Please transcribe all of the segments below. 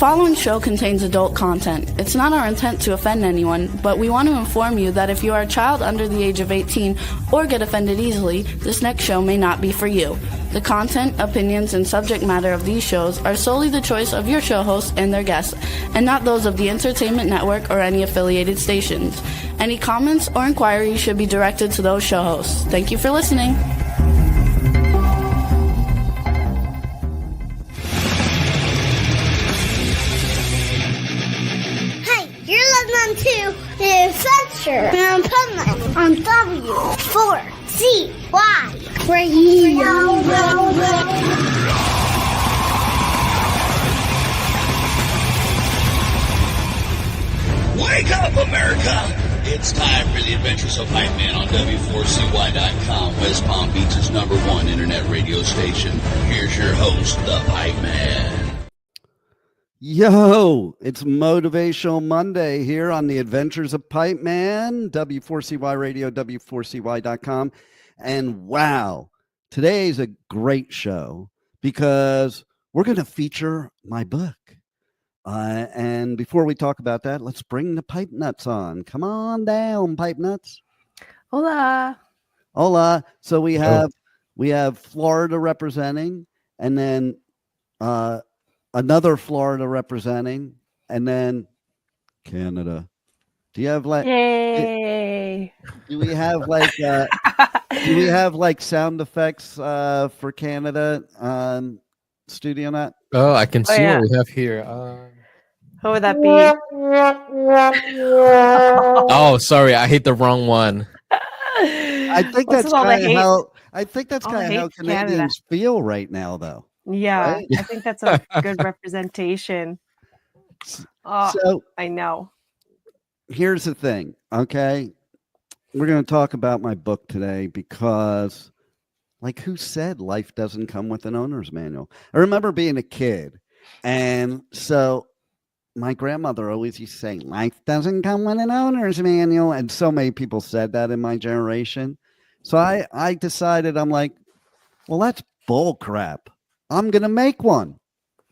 following show contains adult content. It's not our intent to offend anyone, but we want to inform you that if you are a child under the age of 18 or get offended easily, this next show may not be for you. The content, opinions, and subject matter of these shows are solely the choice of your show hosts and their guests, and not those of the Entertainment Network or any affiliated stations. Any comments or inquiries should be directed to those show hosts. Thank you for listening. Listening to the Adventure in Pipeman on W4CY Radio. Wake up, America! It's time for the Adventures of Pipeman on W4CY.com, West Palm Beach's #1 internet radio station. Here's your host, the Pipeman. Yo, it's Motivational Monday here on the Adventures of Pipeman, W4CY Radio, W4CY.com. And wow, today's a great show because we're going to feature my book. And before we talk about that, let's bring the Pipe Nuts on. Come on down, Pipe Nuts. Hola. Hola. So we have Florida representing, and then another Florida representing, and then Canada. Do you have like? Yay! Do we have like? Do we have like sound effects for Canada Studio Net? Oh, I can see yeah. what we have here. What would that be? Oh, sorry, I hit the wrong one. I think that's kind of how. I think that's kind of how Canadians feel right now, though. Yeah, right? I think that's a good representation. Oh, so, I know. Here's the thing, okay? We're going to talk about my book today because, like, who said life doesn't come with an owner's manual? I remember being a kid, and so my grandmother always used to say, life doesn't come with an owner's manual, and so many people said that in my generation. So I decided, I'm like, well, that's bull crap. I'm going to make one.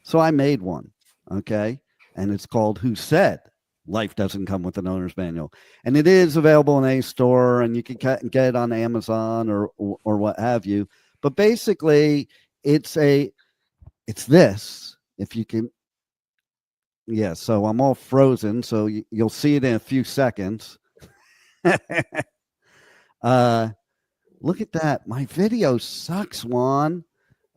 So I made one, okay? And it's called Who Said Life Doesn't Come with an Owner's Manual. And it is available in a store, and you can get it on Amazon or what have you. But basically, it's this, if you can. Yeah, so I'm all frozen, so you'll see it in a few seconds. Look at that. My video sucks, Juan.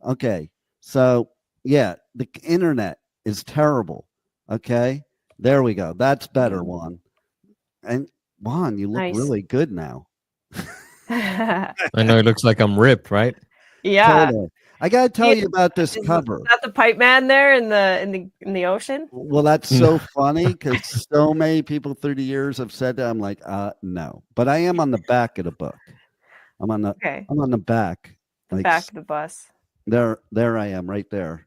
Okay. So, yeah, the internet is terrible. Okay, there we go. That's better, Juan. And Juan, you look really good now. I know it looks like I'm ripped, right? Yeah. Totally. I got to tell you about this cover. Is that the Pipe Man there in the ocean? Well, that's so funny because so many people through the years have said that. I'm like, no. But I am on the back of the book. I'm on the back. The back of the bus. There I am, right there.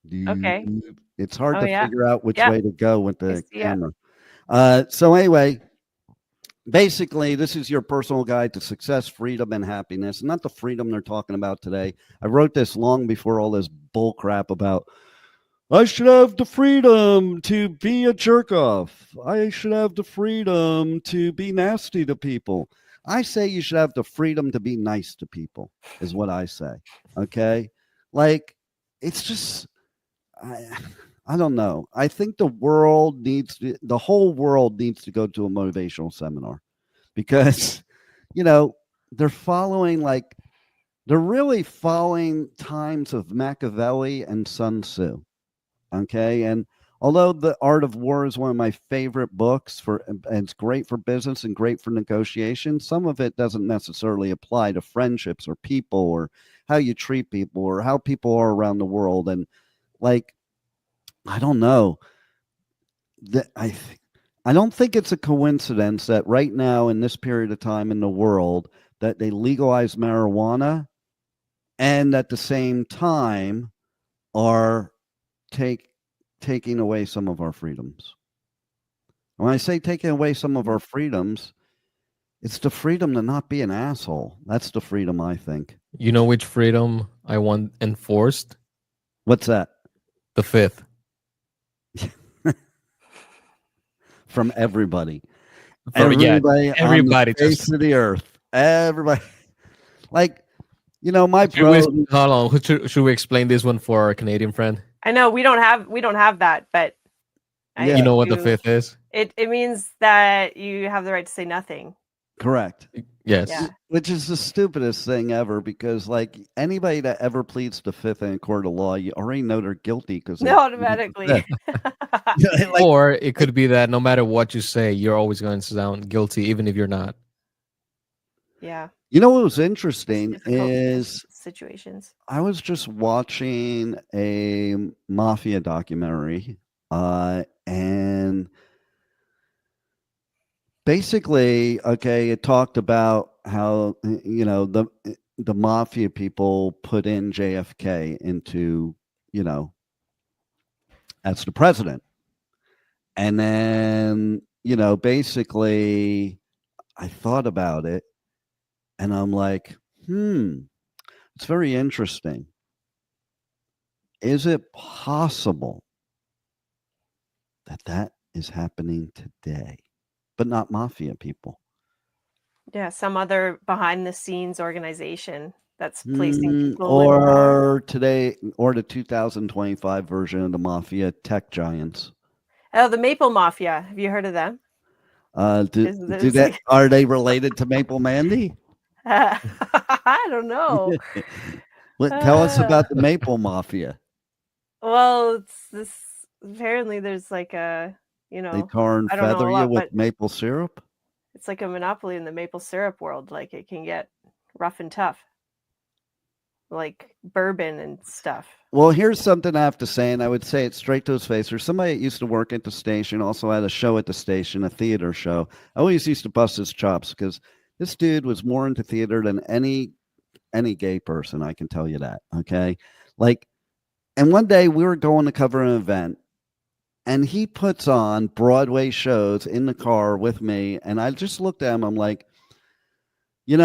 Okay. It's hard to figure out which way to go with the camera. So anyway, basically, this is your personal guide to success, freedom, and happiness. Not the freedom they're talking about today. I wrote this long before all this bull crap about I should have the freedom to be a jerk off. I should have the freedom to be nasty to people. I say you should have the freedom to be nice to people, is what I say. Okay? Like, it's just, I don't know. I think the whole world needs to go to a motivational seminar because, they're really following times of Machiavelli and Sun Tzu. Okay? And although The Art of War is one of my favorite books and it's great for business and great for negotiation, some of it doesn't necessarily apply to friendships or people or how you treat people or how people are around the world. And like, I don't know. I don't think it's a coincidence that right now in this period of time in the world that they legalize marijuana and at the same time are taking away some of our freedoms. When I say taking away some of our freedoms, it's the freedom to not be an asshole. That's the freedom, I think. You know which freedom I want enforced? What's that? The fifth. from everybody. Everybody On the face just of the earth. Everybody. Like, my should we, bro. hold on. Should we explain this one for our Canadian friend? I know we don't have that, but Yeah. You know what the fifth is? It means that you have the right to say nothing. Correct. Yes. Yeah. Which is the stupidest thing ever, because like anybody that ever pleads the fifth in a court of law, you already know they're guilty because No, automatically. Or it could be that no matter what you say, you're always going to sound guilty, even if you're not. Yeah. You know what was interesting Difficult is situations. I was just watching a mafia documentary, and basically, okay, it talked about how the mafia people put in JFK into as the president, and then basically, I thought about it, and I'm like, it's very interesting. Is it possible that is happening today, but not mafia people? Yeah, some other behind the scenes organization that's placing people Or today, or the 2025 version of the mafia, tech giants. Oh, the Maple Mafia. Have you heard of them? Are they related to Maple Mandy? I don't know. Tell us about the Maple Mafia. Well, it's this. Apparently, there's like a they tar and feather you with maple syrup. It's like a monopoly in the maple syrup world. Like it can get rough and tough, like bourbon and stuff. Well, here's something I have to say, and I would say it straight to his face. There's somebody that used to work at the station, also had a show at the station, a theater show. I always used to bust his chops because this dude was more into theater than any gay person. I can tell you that. Okay. Like, and one day we were going to cover an event, and he puts on Broadway shows in the car with me. And I just looked at him. I'm like, you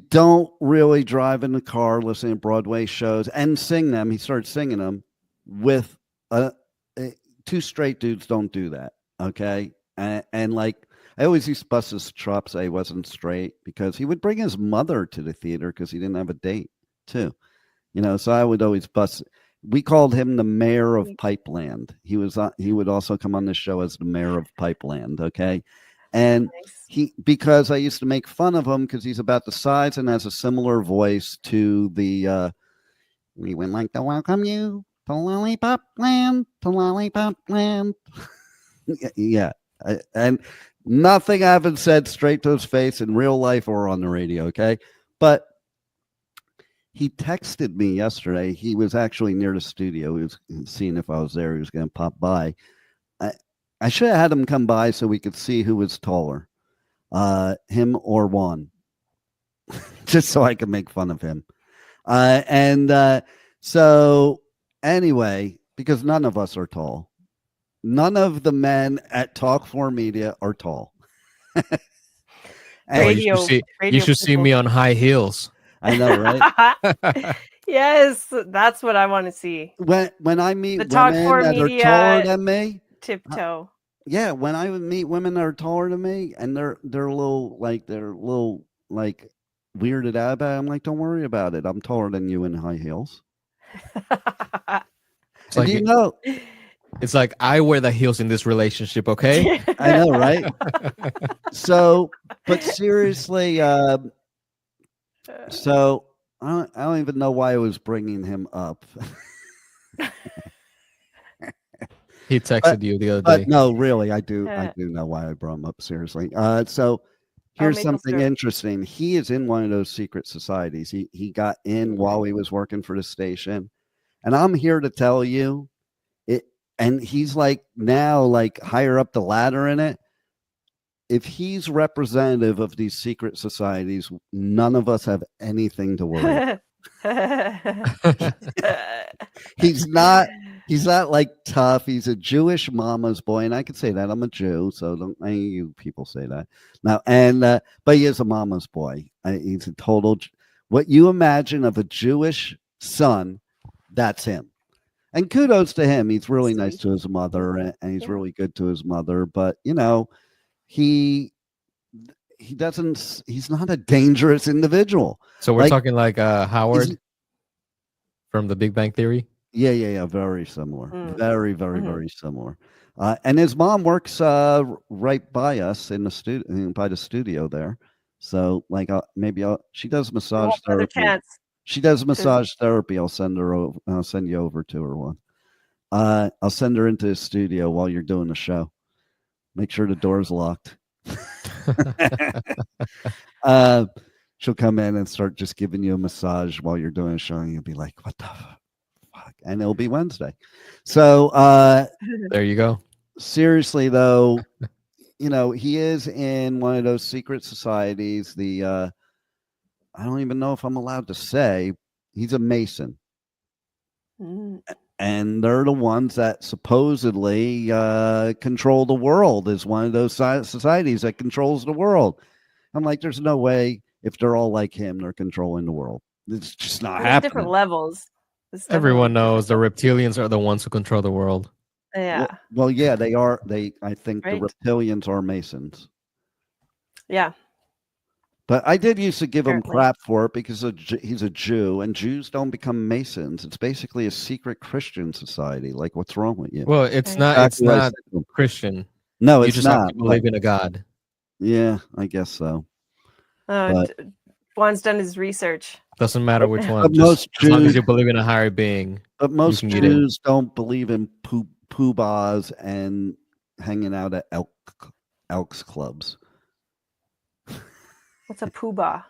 don't really drive in the car listening to Broadway shows and sing them. He started singing them with two straight dudes. Don't do that. Okay. And like, I always used to bust his chops, say he wasn't straight, because he would bring his mother to the theater because he didn't have a date too. So I would always bust. We called him the mayor of Pipeland. He would also come on this show as the mayor of Pipeland. Okay. And because I used to make fun of him because he's about the size and has a similar voice to the, we would like to welcome you to Lollipop Land, to Lollipop Land. Yeah. And nothing I haven't said straight to his face in real life or on the radio. Okay. But he texted me yesterday. He was actually near the studio. He was seeing if I was there. He was going to pop by. I should have had him come by so we could see who was taller, him or Juan, just so I could make fun of him. So anyway, because none of us are tall. None of the men at Talk 4 Media are tall. You should see me on high heels. I know, right? Yes, that's what I want to see. When I meet the Talk 4 that Media are taller than me, tiptoe. Yeah, when I would meet women that are taller than me and they're a little weirded out about it, I'm like, don't worry about it. I'm taller than you in high heels. It's like, it's like I wear the heels in this relationship, okay? I know, right? So, but seriously, so I don't even know why I was bringing him up. He texted you the other day. No, really, I do know why I brought him up. Seriously. So here's something interesting. He is in one of those secret societies. He got in while he was working for the station, and I'm here to tell you it. And he's like now like higher up the ladder in it. If he's representative of these secret societies, none of us have anything to worry about. He's not like tough. He's a Jewish mama's boy, and I could say that. I'm a Jew, so don't any of you people say that now. And but he is a mama's boy. He's a total. What you imagine of a Jewish son, that's him. And kudos to him. He's really nice Sweet. to his mother, and he's Yeah. really good to his mother. But he doesn't. He's not a dangerous individual. So we're Like, talking like Howard from The Big Bang Theory. Yeah. Very similar. Very, very, Mhm. very similar. And his mom works right by us in the studio, by the studio there. So like, she does There massage won't be another therapy. chance. She does massage therapy. I'll send her. I'll send you over to her one. I'll send her into the studio while you're doing the show. Make sure the door's locked. She'll come in and start just giving you a massage while you're doing a show, and you'll be like, "What the fuck?" And it'll be Wednesday. So There you go. seriously though, he is in one of those secret societies. I don't even know if I'm allowed to say, he's a Mason. Mm. And they're the ones that supposedly control the world, is one of those societies that controls the world. I'm like, there's no way, if they're all like him, they're controlling the world. It's just not There's happening. different levels. There's Everyone definitely knows the reptilians are the ones who control the world. Yeah. Well, yeah, they are. I think Right. the reptilians are Masons. Yeah. But I did used to give him Apparently. crap for it because he's a Jew, and Jews don't become Masons. It's basically a secret Christian society. Like, what's wrong with you? Well, it's Right. not. It's Exactly what I not said to him. Christian. No, You it's just have not. to believe in a God. Yeah, I guess so. But- Juan's done his research. Doesn't matter which one. But Just most as long as Jews- you believe in a higher being. But most can get in. Jews don't believe in poobahs and hanging out at Elks clubs. What's a poobah?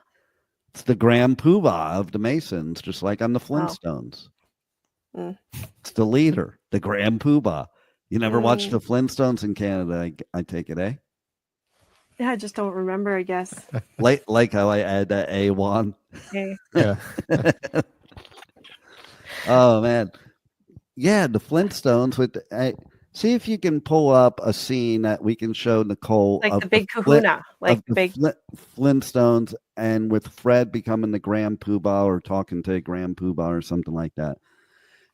It's the grand poobah of the Masons, just like on the Flintstones. Mm. It's the leader, the grand poobah. You never watched Mm. the Flintstones in Canada, I take it, eh? Yeah, I just don't remember, I guess. Like how I add that A1. Okay. Yeah. Oh man, yeah, the Flintstones. See if you can pull up a scene that we can show Nicole Like of the big Flint- kahuna. Like of the big Flintstones, and with Fred becoming the grand poobah or talking to grand poobah or something like that.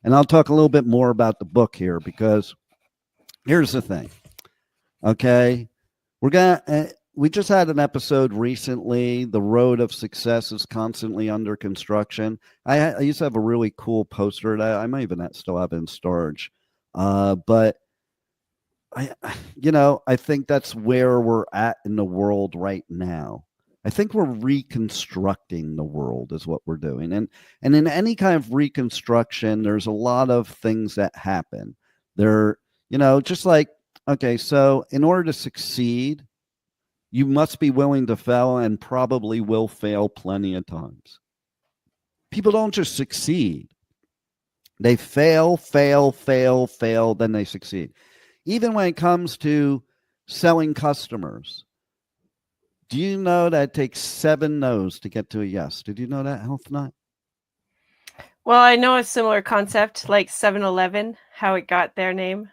And I'll talk a little bit more about the book here, because here's the thing. Okay, we just had an episode recently. The road of success is constantly under construction. I used to have a really cool poster that I might even still have in storage, but I think that's where we're at in the world right now. I think we're reconstructing the world is what we're doing. And in any kind of reconstruction, there's a lot of things that happen. Just like, okay, so in order to succeed, you must be willing to fail, and probably will fail plenty of times. People don't just succeed. They fail, then they succeed. Even when it comes to selling customers, do you know that it takes 7 no's to get to a yes? Did you know that, Health Nut? Well, I know a similar concept, like 7-Eleven, how it got their name.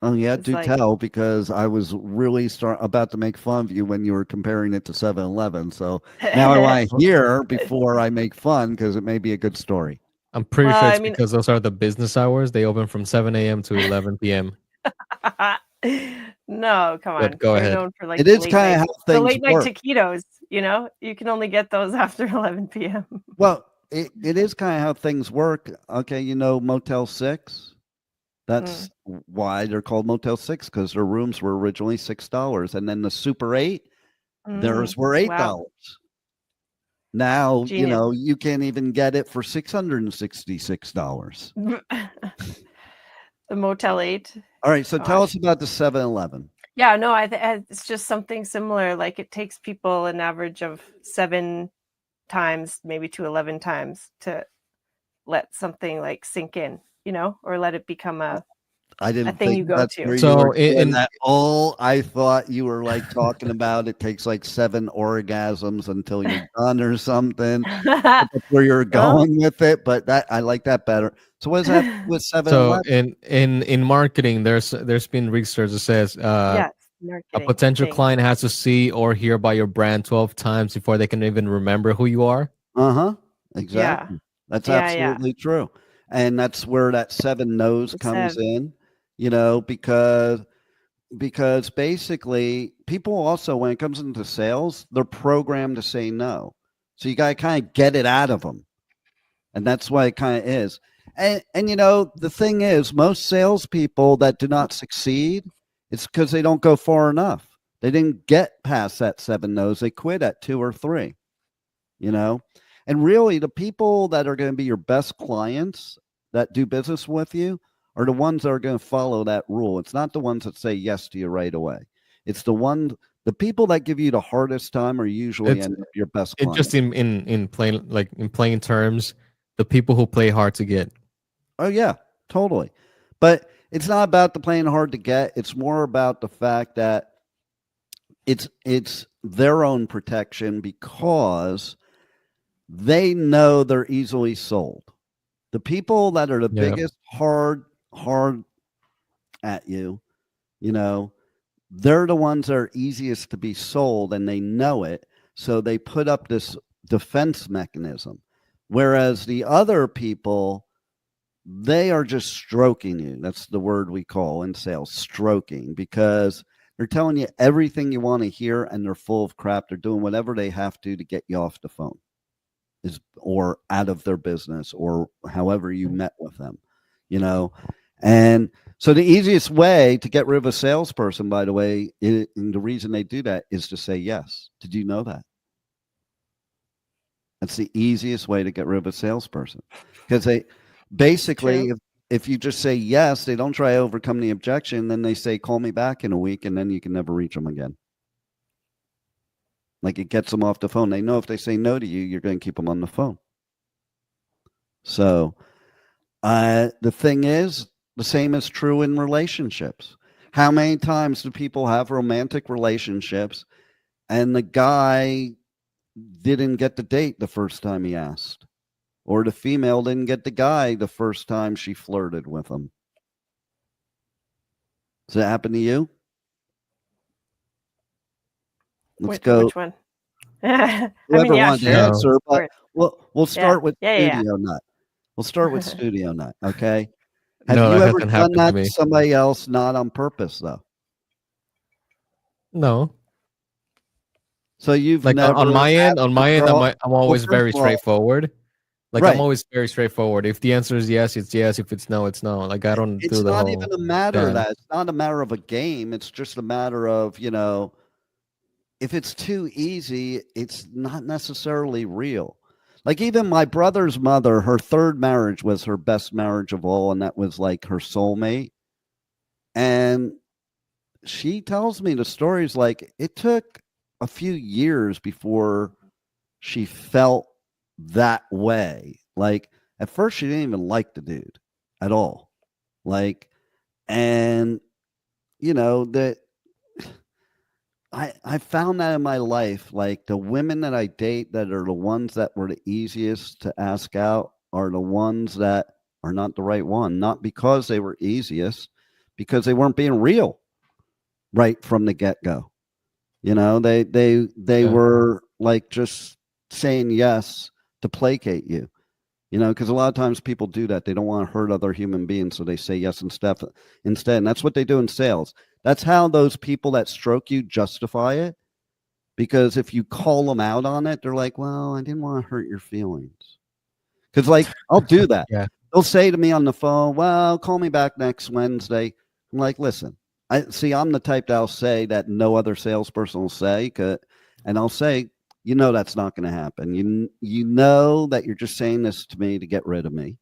Oh, yeah, It's do like- tell, because I was really about to make fun of you when you were comparing it to 7-Eleven. So now I want to hear before I make fun, because it may be a good story. I'm pretty Well, sure I it's mean- because those are the business hours. They open from 7 a.m. to 11 p.m. No, come on. But go They're ahead. known for like It the is late kind of night- how the things late night work. taquitos. You can only get those after 11 p.m. Well, it is kind of how things work. Okay, Motel 6? That's why they're called Motel 6, because their rooms were originally $6. And then the Super 8, theirs were $8. Wow. Now, Genius. you can't even get it for $666. The Motel 8. All right, so tell Gosh. us about the 7-Eleven. Yeah, no, it's just something similar. Like it takes people an average of 7 times, maybe to 11 times to let something like sink in, or let it become a I didn't thing think you go that's to. where you So were in- doing that. Oh, I thought you were like talking about it takes like 7 orgasms until you're done or something. That's where you're going with it, but I like that better. So what does that have to do with 7-Eleven? So in marketing, there's been research that says yes, a marketing potential thing. client has to see or hear about your brand 12 times before they can even remember who you are. Uh-huh. Exactly. That's Yeah, yeah. absolutely true. And that's where that 7 no's comes in, because basically people also, when it comes into sales, they're programmed to say no. So you got to kind of get it out of them. And that's why it kind of is. And the thing is, most salespeople that do not succeed, it's because they don't go far enough. They didn't get past that 7 no's. They quit at 2 or 3, And really, the people that are going to be your best clients that do business with you are the ones that are going to follow that rule. It's not the ones that say yes to you right away. It's the people that give you the hardest time are usually end up your best clients. Just in plain terms, the people who play hard to get. Oh yeah, totally. But it's not about the playing hard to get. It's more about the fact that it's their own protection because they know they're easily sold. The people that are the biggest hard at you, they're the ones that are easiest to be sold, and they know it. So they put up this defense mechanism. Whereas the other people, they are just stroking you. That's the word we call in sales, stroking, because they're telling you everything you want to hear, and they're full of crap. They're doing whatever they have to get you off the phone or out of their business or however you met with them, And so the easiest way to get rid of a salesperson, by the way, and the reason they do that is to say yes. Did you know that? That's the easiest way to get rid of a salesperson, because they basically, if you just say yes, they don't try to overcome the objection. Then they say, call me back in a week, and then you can never reach them again. Like, it gets them off the phone. They know if they say no to you, you're going to keep them on the phone. So the thing is, the same is true in relationships. How many times do people have romantic relationships and the guy didn't get the date the first time he asked, or the female didn't get the guy the first time she flirted with him? Does that happen to you? Let's go. Which one? I Whoever mean, yeah, wants to sure. answer, but Sure. we'll start with Yeah. Studio Nut. We'll start with Studio Nut, okay? No, Have you that ever hasn't done happened to that me. to somebody else, not on purpose, though? No. So you've Like never on my end, asked a girl- I'm always first very of all, straightforward. Like, Right. I'm always very straightforward. If the answer is yes, it's yes. If it's no, it's no. Like, I don't It's do the not whole even a matter of dance. that. It's not a matter of a game. It's just a matter of, if it's too easy, it's not necessarily real. Like, even my brother's mother, her third marriage was her best marriage of all, and that was like her soulmate. And she tells me the stories, like, it took a few years before she felt that way. Like, at first she didn't even like the dude at all. Like, and that I found that in my life, like, the women that I date that are the ones that were the easiest to ask out are the ones that are not the right one, not because they were easiest, because they weren't being real right from the get-go. They were like just saying yes to placate you, because a lot of times people do that. They don't want to hurt other human beings, so they say yes instead. And that's what they do in sales. That's how those people that stroke you justify it, because if you call them out on it, they're like, well, I didn't want to hurt your feelings. Because, like, I'll do that. Yeah. They'll say to me on the phone, well, call me back next Wednesday. I'm like, listen, I'm the type that'll say that no other salesperson will say, and I'll say, that's not going to happen. You know that you're just saying this to me to get rid of me.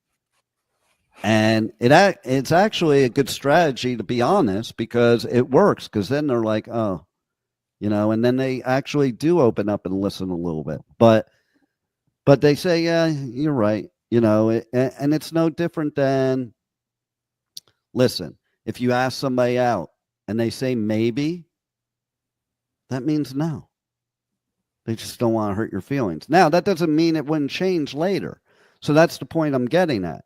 And it's actually a good strategy, to be honest, because it works. Because then they're like, oh, and then they actually do open up and listen a little bit. But they say, yeah, you're right. And it's no different than, listen, if you ask somebody out and they say maybe, that means no. They just don't want to hurt your feelings. Now, that doesn't mean it wouldn't change later. So that's the point I'm getting at.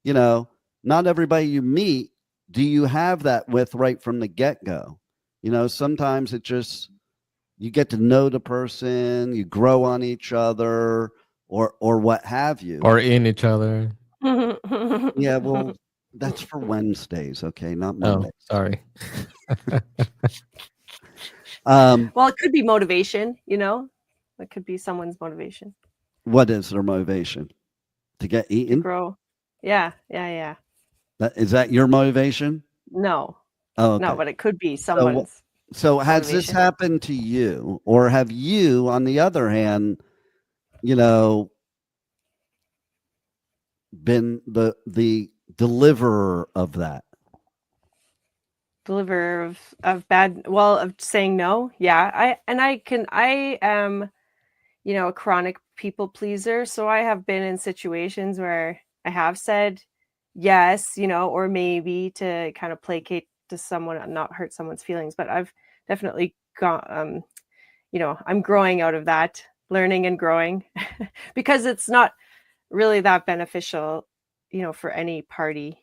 Not everybody you meet do you have that with right from the get-go. Sometimes it just, you get to know the person, you grow on each other, or what have you. Or in each other. Yeah, well, that's for Wednesdays, okay, not Oh, Monday. sorry. Well, it could be motivation, you know? It could be someone's motivation What is their motivation? To get to eaten? grow. Yeah, yeah, yeah. Is that your motivation? No, Oh, no, okay. but it could be So, someone's so has this motivation. happened to you, or have you, on the other hand, you know, been the deliverer of that? Deliver of bad, well, of saying no. Yeah, I am, you know, a chronic people pleaser, so I have been in situations where I have said yes, you know, or maybe to kind of placate to someone and not hurt someone's feelings, but I've definitely got you know, I'm growing out of that, learning and growing because it's not really that beneficial, you know, for any party.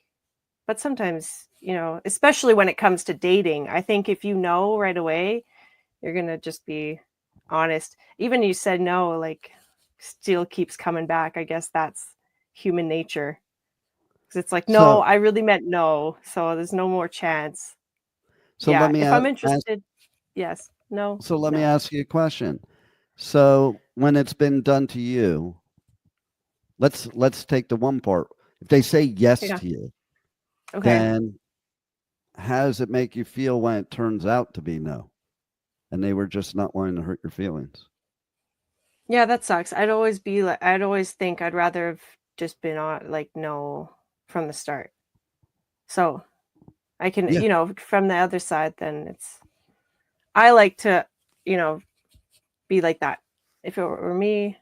But sometimes, you know, especially when it comes to dating, I think if you know right away, you're gonna just be honest. Even you said no, like still keeps coming back. I guess that's human nature. 'Cause it's like, no, So, I really meant no. So there's no more chance. so let Yeah. me If I'm ask. interested, yes. No, So let me no. ask you a question. So when it's been done to you, let's take the one part. If they say yes Yeah. to you, Okay. then how does it make you feel when it turns out to be no, and they were just not wanting to hurt your feelings? Yeah, that sucks. I'd always be like, I'd always think I'd rather have just been on like no from the start. So I can, Yeah. you know, from the other side, then it's, I like to, you know, be like that. If it were me,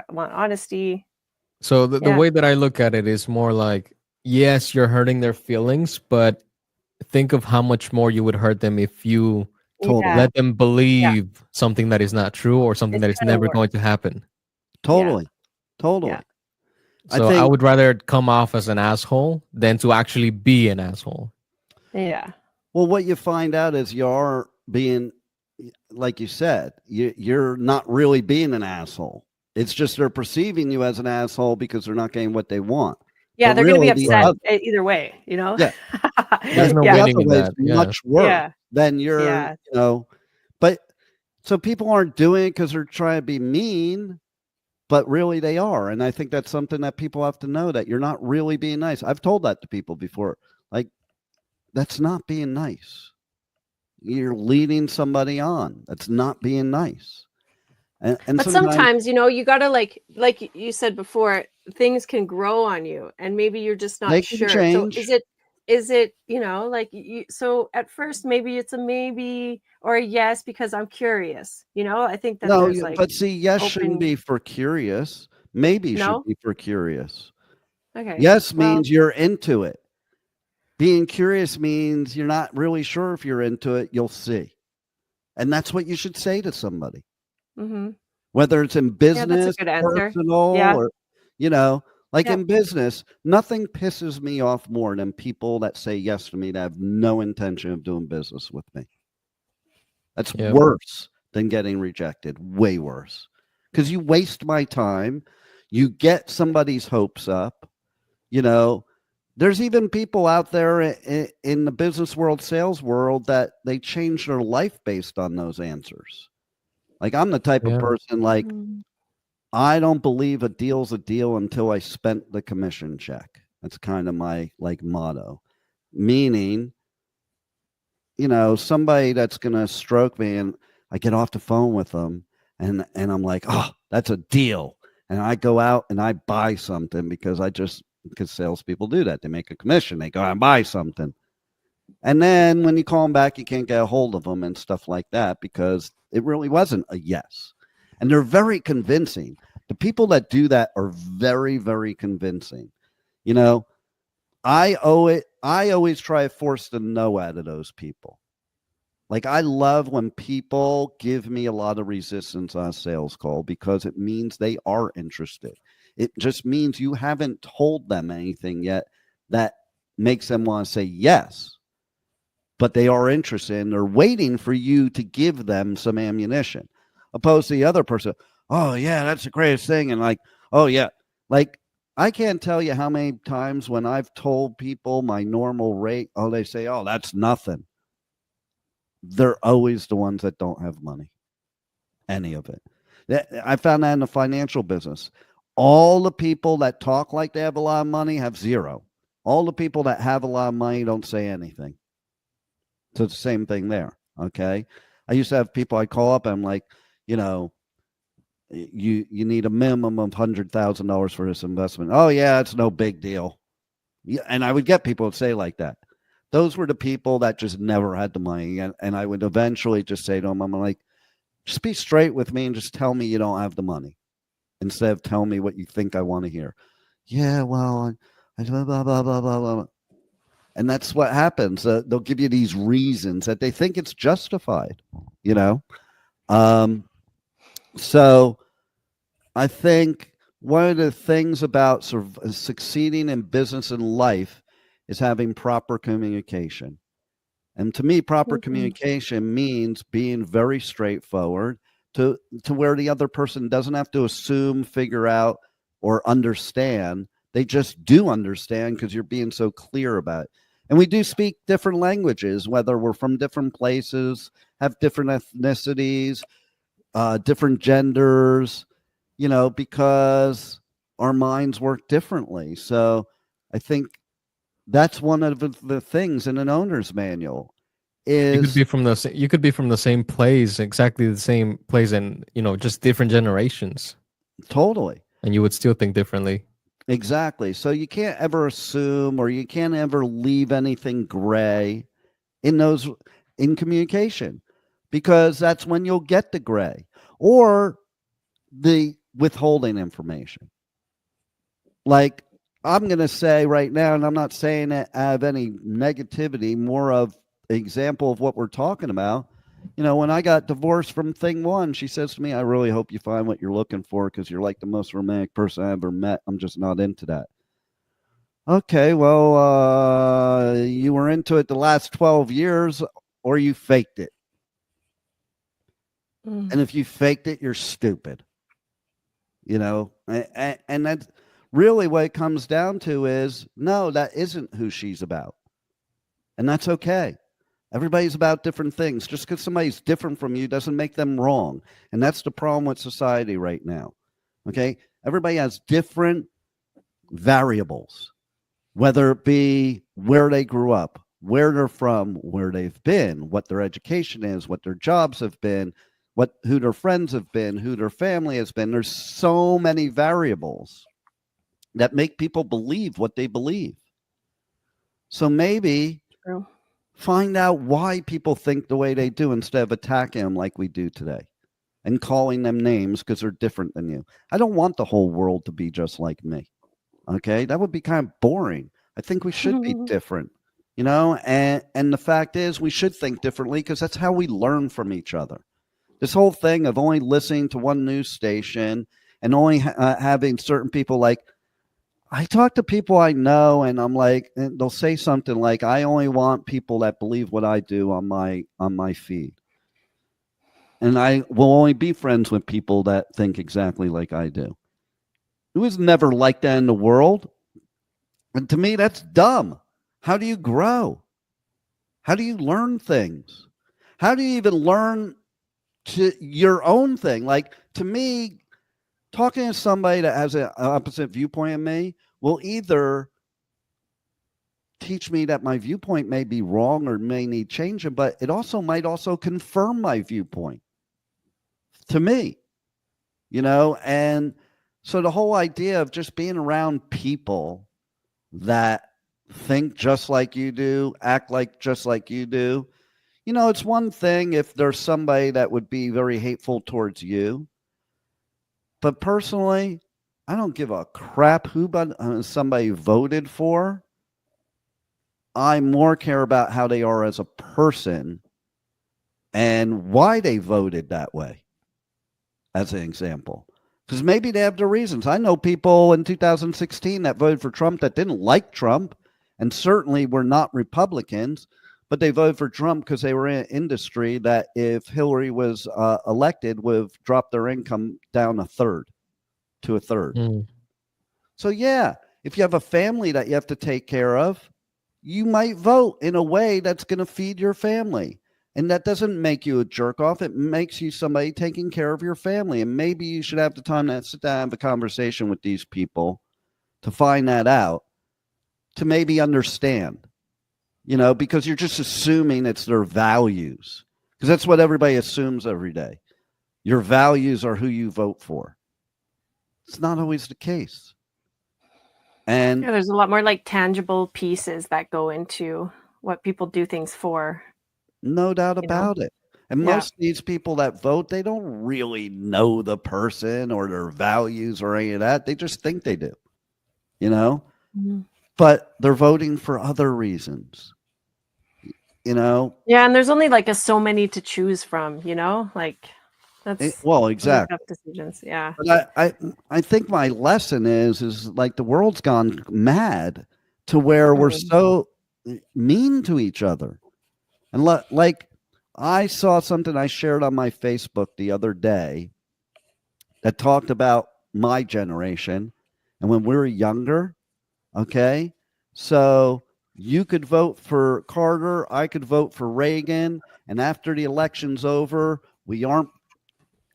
want honesty. So the Yeah. way that I look at it is more like, yes, you're hurting their feelings, but think of how much more you would hurt them if you Totally. Yeah. let them Yeah. believe something that is not true or something It's that is gonna never work. going to happen. Yeah. Totally. Totally. Yeah. I So I think would rather come off as an asshole than to actually be an asshole. Yeah. well, what you find out is you are being, like you said, you're not really being an asshole. It's just they're perceiving you as an asshole because they're not getting what they want. Yeah. But They're going to be really, the upset Right. Either way, you know? yeah, There's no the Yeah. winning other in way is that. Yeah. much worse Yeah. than you're, Yeah. but so people aren't doing it because they're trying to be mean, but really they are. And I think that's something that people have to know, that you're not really being nice. I've told that to people before. Like, that's not being nice. You're leading somebody on. That's not being nice. And But sometimes sometimes, you know, you got to like you said before, things can grow on you and maybe you're just they not can sure. So change. is it, you know, like you, so at first maybe it's a maybe or a yes because I'm curious, you know? I think that No, there's like but see, yes shouldn't open be for curious. Maybe should no? be for curious. Okay. Yes Well, means you're into it. Being curious means you're not really sure if you're into it. You'll see. And that's what you should say to somebody, mhm. whether it's in Yeah, that's a business, good answer. personal, Yeah. or, you know, like Yep. in business, nothing pisses me off more than people that say yes to me that have no intention of doing business with me. That's Yeah. worse than getting rejected. Way worse. Because you waste my time. You get somebody's hopes up. You know, there's even people out there in the business world, sales world, that they change their life based on those answers. Like, I'm the type of Yeah. person, like, Mhm. I don't believe a deal's a deal until I spent the commission check. That's kind of my like motto. Meaning, somebody that's gonna stroke me and I get off the phone with them and I'm like, oh, that's a deal. And I go out and I buy something because salespeople do that. They make a commission, they go out and buy something. And then when you call them back, you can't get a hold of them and stuff like that because it really wasn't a yes. And they're very convincing. The people that do that are very, very convincing. You know, I always try to force the no out of those people. Like, I love when people give me a lot of resistance on a sales call because it means they are interested. It just means you haven't told them anything yet that makes them want to say yes, but they are interested and they're waiting for you to give them some ammunition. Opposed to the other person, oh yeah, that's the greatest thing. And like, oh yeah, like I can't tell you how many times when I've told people my normal rate, oh, they say, oh, that's nothing. They're always the ones that don't have money, any of it. I found that in the financial business. All the people that talk like they have a lot of money have zero. All the people that have a lot of money don't say anything. So it's the same thing there. Okay. I used to have people I call up and I'm like, you know, you need a minimum of $100,000 for this investment. Oh yeah, it's no big deal. Yeah, and I would get people to say like that. Those were the people that just never had the money, and I would eventually just say to them, I'm like, just be straight with me and just tell me you don't have the money instead of telling me what you think I want to hear. Yeah, well, I blah blah blah blah blah. And that's what happens. They'll give you these reasons that they think it's justified, you know. So I think one of the things about succeeding in business and life is having proper communication. And to me, proper communication means being very straightforward to where the other person doesn't have to assume, figure out, or understand. They just do understand because you're being so clear about it. And we do speak different languages, whether we're from different places, have different ethnicities, different genders, you know, because our minds work differently. So I think that's one of the things in an owner's manual is You could be from the same place, exactly the same place, and just different generations, totally. and you would still think differently. Exactly. So you can't ever assume or you can't ever leave anything gray in communication, because that's when you'll get the gray or the withholding information. Like I'm going to say right now, and I'm not saying it out of any negativity, more of an example of what we're talking about. You know, when I got divorced from Thing One, she says to me, I really hope you find what you're looking for because you're like the most romantic person I ever met. I'm just not into that. Okay, well, you were into it the last 12 years or you faked it. And if you faked it, you're stupid. You know, and that's really what it comes down to is, no, that isn't who she's about. And that's okay. Everybody's about different things. Just because somebody's different from you doesn't make them wrong. And that's the problem with society right now. Okay? Everybody has different variables, whether it be where they grew up, where they're from, where they've been, what their education is, what their jobs have been, who their friends have been, who their family has been. There's so many variables that make people believe what they believe. So maybe find out why people think the way they do instead of attacking them like we do today and calling them names because they're different than you. I don't want the whole world to be just like me. Okay, that would be kind of boring. I think we should be different, you know, and the fact is we should think differently because that's how we learn from each other. This whole thing of only listening to one news station and only having certain people, like I talk to people I know and I'm like, and they'll say something like, I only want people that believe what I do on my feed. And I will only be friends with people that think exactly like I do. It was never like that in the world. And to me, that's dumb. How do you grow? How do you learn things? How do you even learn to your own thing? Like, to me, talking to somebody that has an opposite viewpoint of me will either teach me that my viewpoint may be wrong or may need changing, but it also might also confirm my viewpoint to me, you know? And so the whole idea of just being around people that think just like you do, act like just like you do, you know, it's one thing if there's somebody that would be very hateful towards you. But personally, I don't give a crap who somebody voted for. I more care about how they are as a person and why they voted that way, as an example. Because maybe they have their reasons. I know people in 2016 that voted for Trump that didn't like Trump and certainly were not Republicans, but they voted for Trump because they were in an industry that if Hillary was elected would have dropped their income down to a third. So yeah, if you have a family that you have to take care of, you might vote in a way that's going to feed your family. And that doesn't make you a jerk off. It makes you somebody taking care of your family. And maybe you should have the time to sit down and have a conversation with these people to find that out, to maybe understand, because you're just assuming it's their values. Because that's what everybody assumes every day. Your values are who you vote for. It's not always the case. And Yeah, there's a lot more like tangible pieces that go into what people do things for. no doubt about it. And Yeah. most of these people that vote, they don't really know the person or their values or any of that. They just think they do, Mhm. but they're voting for other reasons, Yeah, and there's only like so many to choose from, like that's well, really exactly. tough decisions. Yeah. But I think my lesson is like the world's gone mad to where we're so mean to each other. And like I saw something I shared on my Facebook the other day that talked about my generation and when we were younger. Okay. So you could vote for Carter, I could vote for Reagan. And after the election's over, we aren't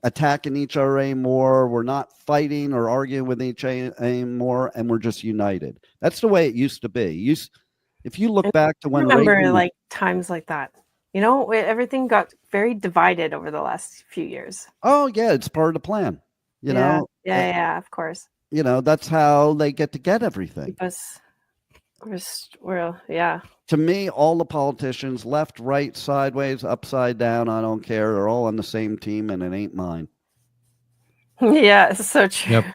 attacking each other anymore. We're not fighting or arguing with each other anymore. And we're just united. That's the way it used to be. If you look back to I when remember Reagan, like times like that. Everything got very divided over the last few years. oh yeah, it's part of the plan. Yeah, of course. That's how they get everything. Because yeah. To me, all the politicians, left, right, sideways, upside down, I don't care. They're all on the same team, and it ain't mine. Yeah, it's so true. Yep.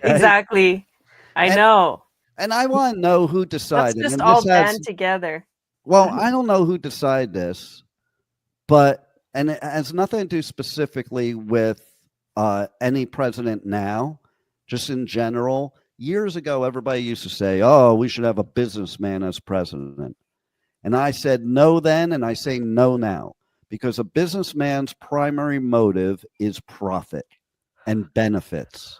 Exactly. I know. And I want to know who Let's decided. just And all this has, band together. well, I don't know who decided this, and it has nothing to do specifically with any president now, just in general. Years ago, everybody used to say, oh, we should have a businessman as president. And I said no then, and I say no now, because a businessman's primary motive is profit and benefits.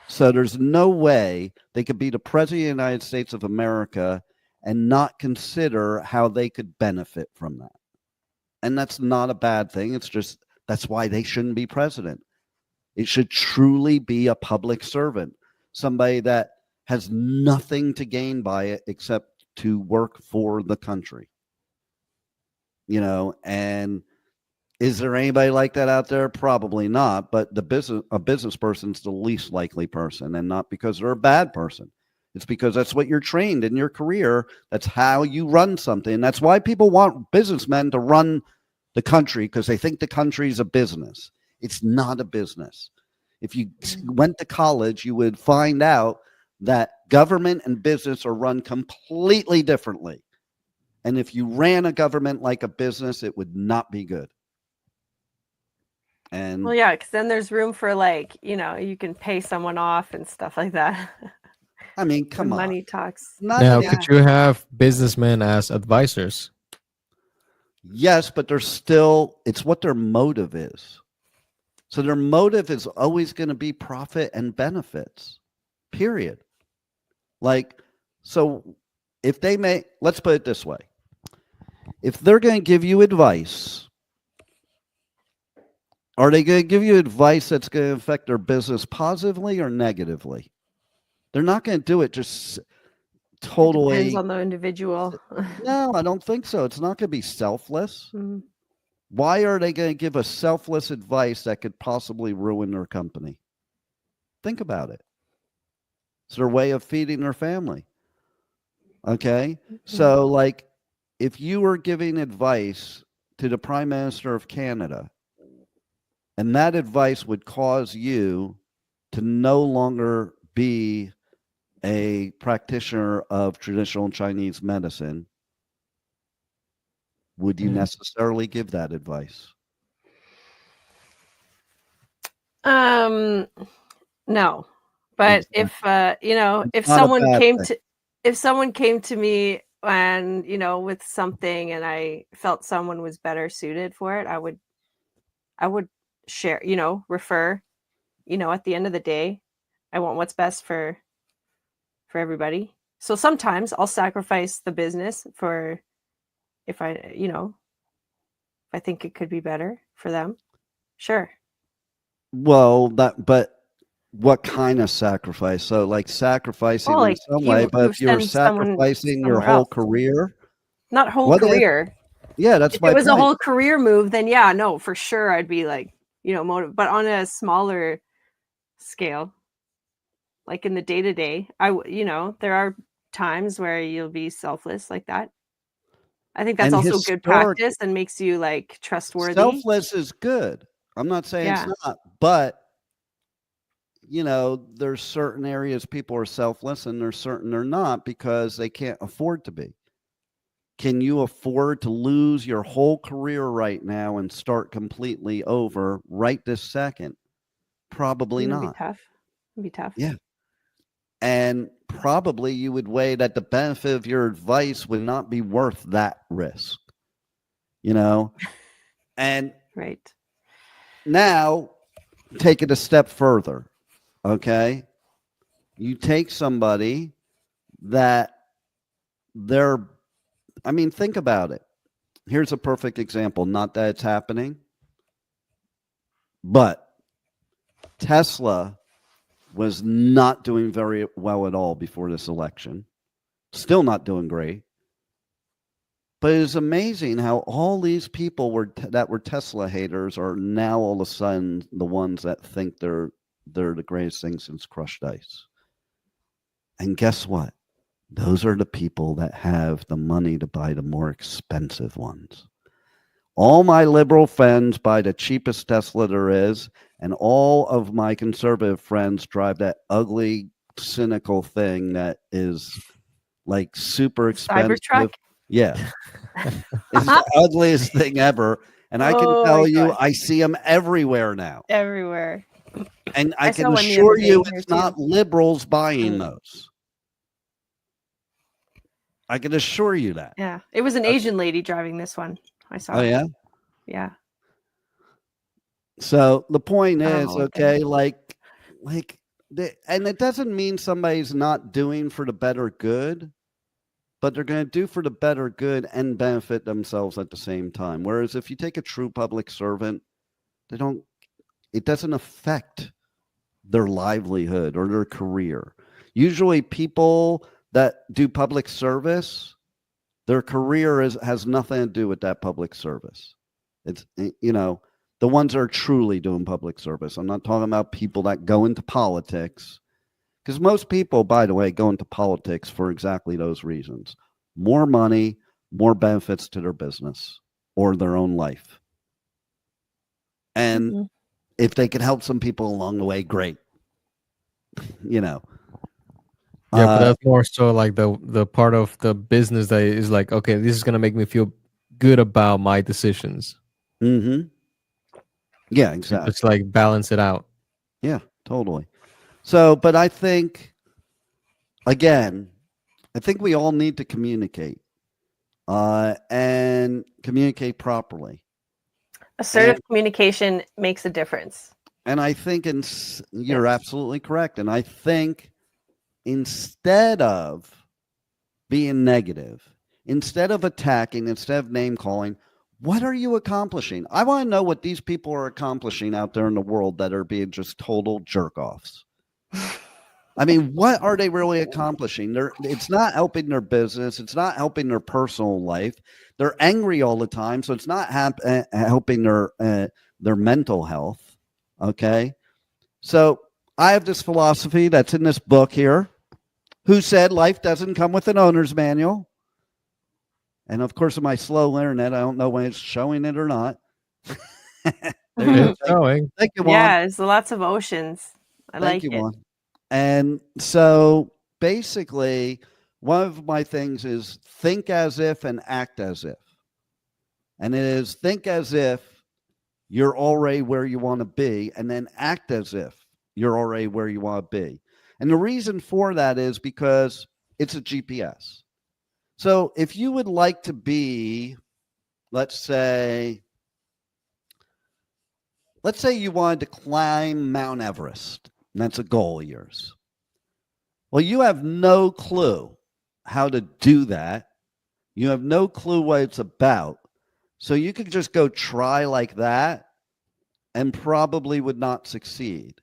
So there's no way they could be the president of the United States of America and not consider how they could benefit from that. And that's not a bad thing. It's just that's why they shouldn't be president. It should truly be a public servant, somebody that has nothing to gain by it except to work for the country. And is there anybody like that out there? Probably not, but a business person's the least likely person, and not because they're a bad person. It's because that's what you're trained in your career. That's how you run something. And that's why people want businessmen to run the country, because they think the country is a business. It's not a business. If you went to college, you would find out that government and business are run completely differently. And if you ran a government like a business, it would not be good. And well, yeah, because then there's room for you can pay someone off and stuff like that. I mean, come on. Money talks. Now, could you have businessmen as advisors? Yes, but it's what their motive is. So their motive is always going to be profit and benefits, period. So if let's put it this way. If they're going to give you advice, are they going to give you advice that's going to affect their business positively or negatively? They're not going to do it just totally. It depends on the individual. No, I don't think so. It's not going to be selfless. Mhm. Why are they going to give a selfless advice that could possibly ruin their company? Think about it. It's their way of feeding their family. Okay? So, if you were giving advice to the Prime Minister of Canada, and that advice would cause you to no longer be a practitioner of traditional Chinese medicine, would you necessarily give that advice? No, but if someone came to me and with something and I felt someone was better suited for it, I would share, refer, at the end of the day, I want what's best for everybody. So sometimes I'll sacrifice the business for if I, if I think it could be better for them. Sure. Well, but what kind of sacrifice? So, like sacrificing Oh, in like some way, but you if you're send someone sacrificing your somewhere whole else. career, Not whole what if? career. Yeah, that's If my it was a point. whole career move, then yeah, no, for sure I'd be like, motive. But on a smaller scale, like in the day to day, there are times where you'll be selfless like that. I think that's And also good practice and makes you like trustworthy. selfless is good. I'm not saying Yeah. it's not, but there's certain areas people are selfless and there's certain they're not because they can't afford to be. Can you afford to lose your whole career right now and start completely over right this second? Probably It'd not. be tough. It'd be tough. Yeah. And probably you would weigh that the benefit of your advice would not be worth that risk. And Right. now take it a step further. Okay. You take somebody that think about it. Here's a perfect example. Not that it's happening, but Tesla was not doing very well at all before this election. Still not doing great. But it's amazing how all these people that were Tesla haters are now all of a sudden the ones that think they're the greatest thing since crushed ice. And guess what? Those are the people that have the money to buy the more expensive ones. All my liberal friends buy the cheapest Tesla there is, and all of my conservative friends drive that ugly, cynical thing that is like super expensive. Cybertruck? Yeah. It's the ugliest thing ever. And I can tell you, I see them everywhere now. Everywhere. And I can saw one the assure other day you here it's not too. liberals buying those. I can assure you that. Yeah. It was an Asian lady driving this one. I saw. Oh, yeah? Yeah. So the point I don't is, know what okay, and it doesn't mean somebody's not doing for the better good, but they're going to do for the better good and benefit themselves at the same time. Whereas if you take a true public servant, it doesn't affect their livelihood or their career. Usually people that do public service, their career has nothing to do with that public service. It's, the ones that are truly doing public service. I'm not talking about people that go into politics, because most people, by the way, go into politics for exactly those reasons. More money, more benefits to their business or their own life. And if they can help some people along the way, great. Yeah, but that's more so like the part of the business that is like, okay, this is gonna make me feel good about my decisions. Mm-hmm. Yeah, exactly. It's like balance it out. Yeah, totally. So, but I think, again, we all need to communicate and communicate properly. Assertive communication makes a difference. And I think you're absolutely correct. And I think instead of being negative, instead of attacking, instead of name calling, what are you accomplishing? I want to know what these people are accomplishing out there in the world that are being just total jerk-offs. I mean, what are they really accomplishing? It's not helping their business. It's not helping their personal life. They're angry all the time, so it's not helping their mental health. Okay? So I have this philosophy that's in this book here. Who said life doesn't come with an owner's manual? And of course, in my slow internet, I don't know when it's showing it or not. It's showing. Thank you, Juan. Yeah, there's lots of oceans. Thank you, Juan. And so basically, one of my things is think as if and act as if. And it is think as if you're already where you want to be, and then act as if you're already where you want to be. And the reason for that is because it's a GPS. So if you would like to be, let's say you wanted to climb Mount Everest, And that's a goal of yours. Well, you have no clue how to do that. You have no clue what it's about. So you could just go try like that and probably would not succeed.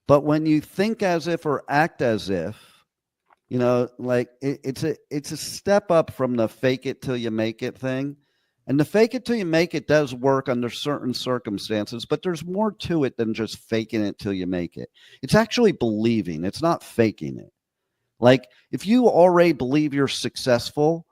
But when you think as if or act as if, like it's a step up from the fake it till you make it thing. And the fake it till you make it does work under certain circumstances, but there's more to it than just faking it till you make it. It's actually believing. It's not faking it. Like if you already believe you're successful,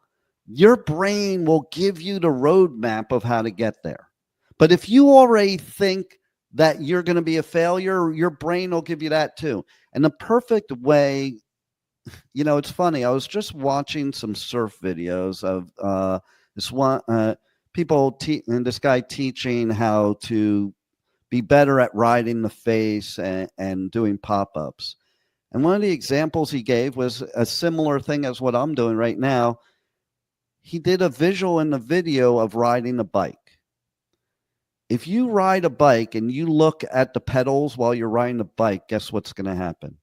your brain will give you the roadmap of how to get there. But if you already think that you're going to be a failure, your brain will give you that too. And the perfect way, it's funny. I was just watching some surf videos of this one and this guy teaching how to be better at riding the face and doing pop-ups. And one of the examples he gave was a similar thing as what I'm doing right now. He did a visual in the video of riding a bike. If you ride a bike and you look at the pedals while you're riding the bike, guess what's going to happen?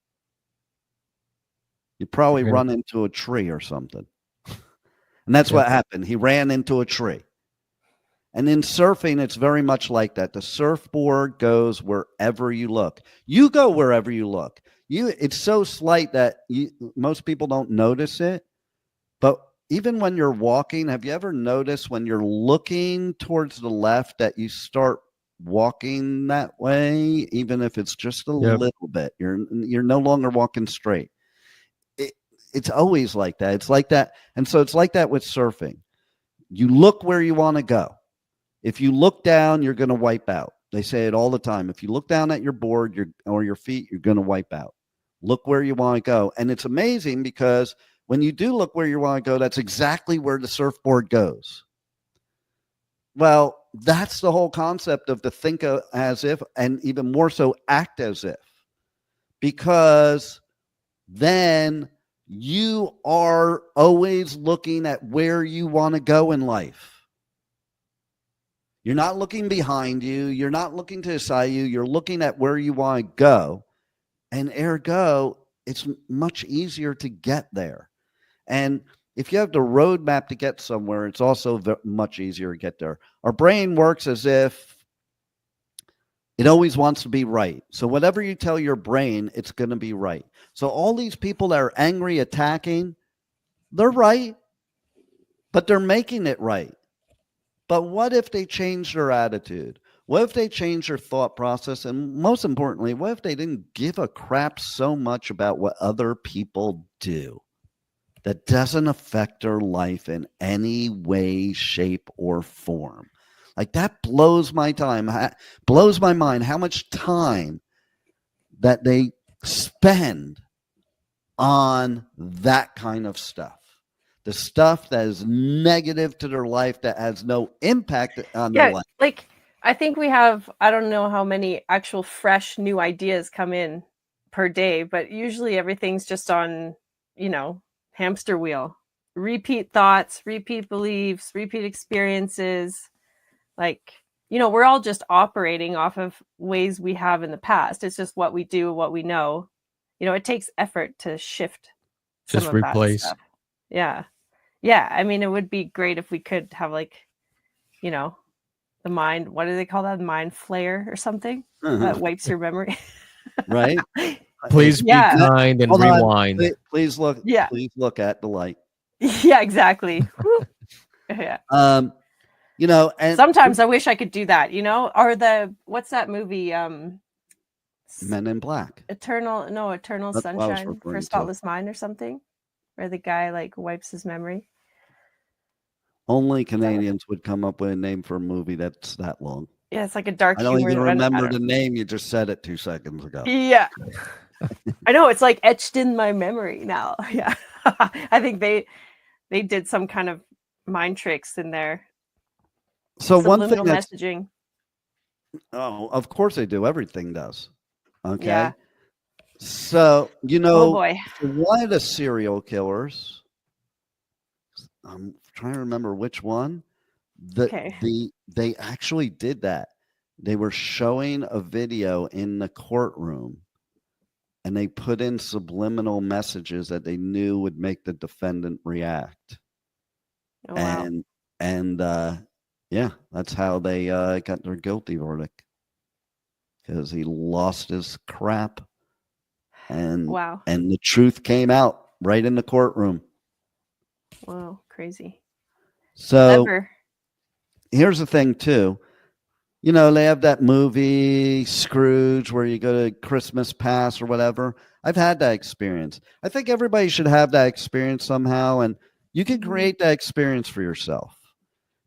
You probably run into a tree or something. And that's what happened. He ran into a tree. And in surfing, it's very much like that. The surfboard goes wherever you look. You go wherever you look. It's so slight that most people don't notice it. But even when you're walking, have you ever noticed when you're looking towards the left that you start walking that way, even if it's just a little bit? You're no longer walking straight. It's always like that. It's like that. And so it's like that with surfing. You look where you want to go. If you look down, you're going to wipe out. They say it all the time. If you look down at your board or your feet, you're going to wipe out. Look where you want to go. And it's amazing because when you do look where you want to go, that's exactly where the surfboard goes. Well, that's the whole concept of to think as if, and even more so act as if. Because then you are always looking at where you want to go in life. You're not looking behind you. You're not looking to the side of you. You're looking at where you want to go. And ergo, it's much easier to get there. And if you have the roadmap to get somewhere, it's also much easier to get there. Our brain works as if it always wants to be right. So whatever you tell your brain, it's going to be right. So all these people that are angry, attacking, they're right, but they're making it right. But what if they change their attitude? What if they change their thought process? And most importantly, what if they didn't give a crap so much about what other people do that doesn't affect their life in any way, shape, or form? Like that blows my mind how much time that they spend on that kind of stuff. The stuff that is negative to their life, that has no impact on their life. Like I think we have, I don't know how many actual fresh new ideas come in per day, but usually everything's just on, hamster wheel. Repeat thoughts, repeat beliefs, repeat experiences. Like, we're all just operating off of ways we have in the past. It's just what we do, what we know. It takes effort to shift. Just replace. Yeah. Yeah. I mean, it would be great if we could have the mind, what do they call that? Mind flare or something that wipes your memory. Right. Please be kind and rewind. Please look. Yeah. Please look at the light. Yeah, exactly. Yeah. And sometimes I wish I could do that, or what's that movie? Men in Black. Eternal Sunshine for a Spotless Mind or something, where the guy wipes his memory. Only Canadians would come up with a name for a movie that's that long. Yeah, it's like a dark. I don't even remember the name. You just said it 2 seconds ago. Yeah, I know, it's etched in my memory now. Yeah, I think they did some kind of mind tricks in there. So one thing messaging. Oh, of course they do. Everything does. Okay. Yeah. So oh boy, one of the serial killers. I'm trying to remember which one. They actually did that. They were showing a video in the courtroom and they put in subliminal messages that they knew would make the defendant react. Oh, wow. And yeah, that's how they got their guilty verdict, because he lost his crap, and Wow. and the truth came out right in the courtroom. Whoa, crazy. So Clever. here's the thing too. You know, they have that movie Scrooge where you go to Christmas Pass or whatever. I've had that experience. I think everybody should have that experience somehow, and you can create that experience for yourself.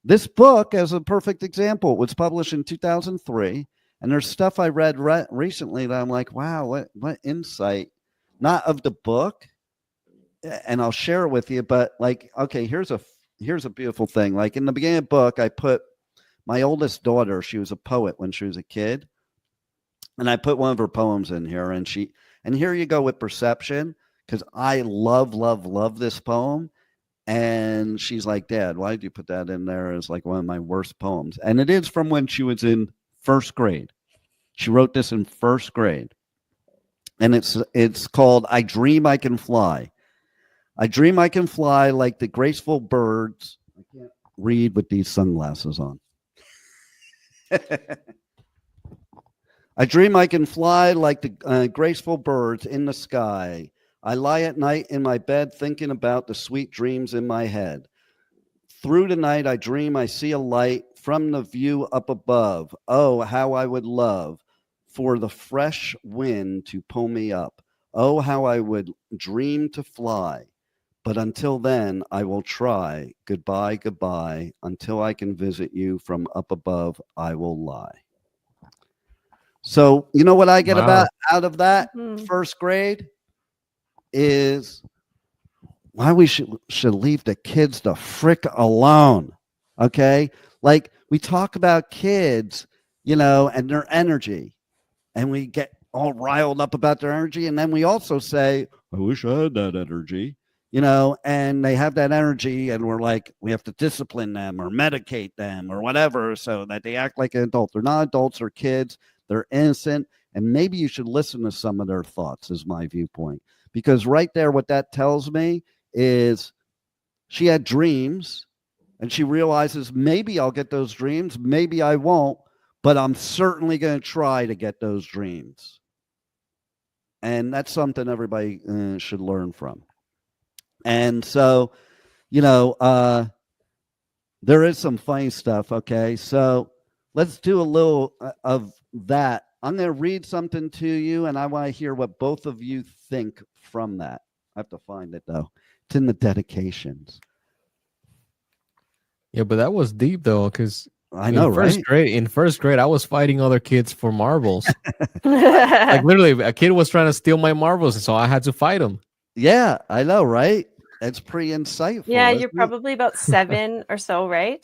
This book, as a perfect example, was published in 2003, and there's stuff I read recently that I'm like, wow, what insight, not of the book, and I'll share it with you, but like, okay, here's a beautiful thing. Like in the beginning of the book, I put my oldest daughter, she was a poet when she was a kid, and I put one of her poems in here, and here you go with perception, because I love this poem. And she's like, Dad, why did you put that in there as like one of my worst poems? And it is from when she was in first grade. She wrote this in first grade. And it's called I Dream I Can Fly. I dream I can fly like the graceful birds. I can't read with these sunglasses on. I dream I can fly like the graceful birds in the sky. I lie at night in my bed thinking about the sweet dreams in my head. Through the night, I dream I see a light from the view up above. Oh, how I would love for the fresh wind to pull me up. Oh, how I would dream to fly. But until then, I will try. Goodbye, goodbye. Until I can visit you from up above, I will lie. So, you know what I get out of that first grade? Is why we should leave the kids the frick alone. Okay, like we talk about kids, you know, and their energy, and we get all riled up about their energy, and then we also say, I wish I had that energy, you know, and they have that energy, and we're like, we have to discipline them or medicate them or whatever so that they act like an adult. They're not adults, they're kids, they're innocent, and maybe you should listen to some of their thoughts, is my viewpoint. Because right there, what that tells me is she had dreams, and she realizes maybe I'll get those dreams, maybe I won't, but I'm certainly going to try to get those dreams. And that's something everybody should learn from. And so, you know, there is some funny stuff, okay? So let's do a little of that. I'm going to read something to you, and I want to hear what both of you think from that. I have to find it, though. It's in the dedications. Yeah, but that was deep, though, because I know, right? In first grade, I was fighting other kids for marbles. Like, literally, a kid was trying to steal my marbles, and so I had to fight him. Yeah, I know, right? It's pretty insightful. Yeah, you're probably about 7 or so, right?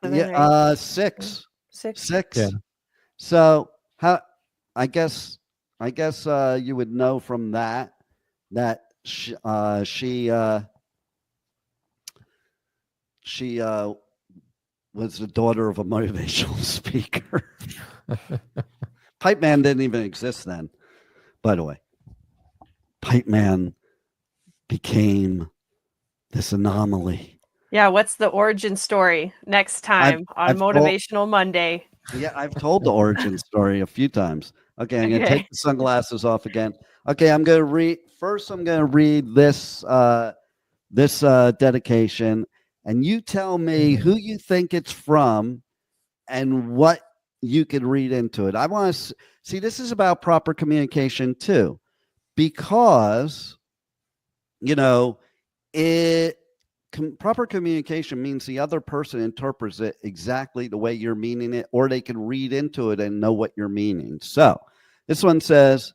Yeah, 6. 6. Yeah. So how? I guess you would know from that she was the daughter of a motivational speaker. Pipeman didn't even exist then, by the way. Pipeman became this anomaly. Yeah, what's the origin story next time on Motivational Monday? Yeah, I've told the origin story a few times. Okay, I'm going to take the sunglasses off again. Okay, I'm going to read this dedication, and you tell me who you think it's from and what you could read into it. I want to see, this is about proper communication too, because, you know, proper communication means the other person interprets it exactly the way you're meaning it, or they can read into it and know what you're meaning. So this one says,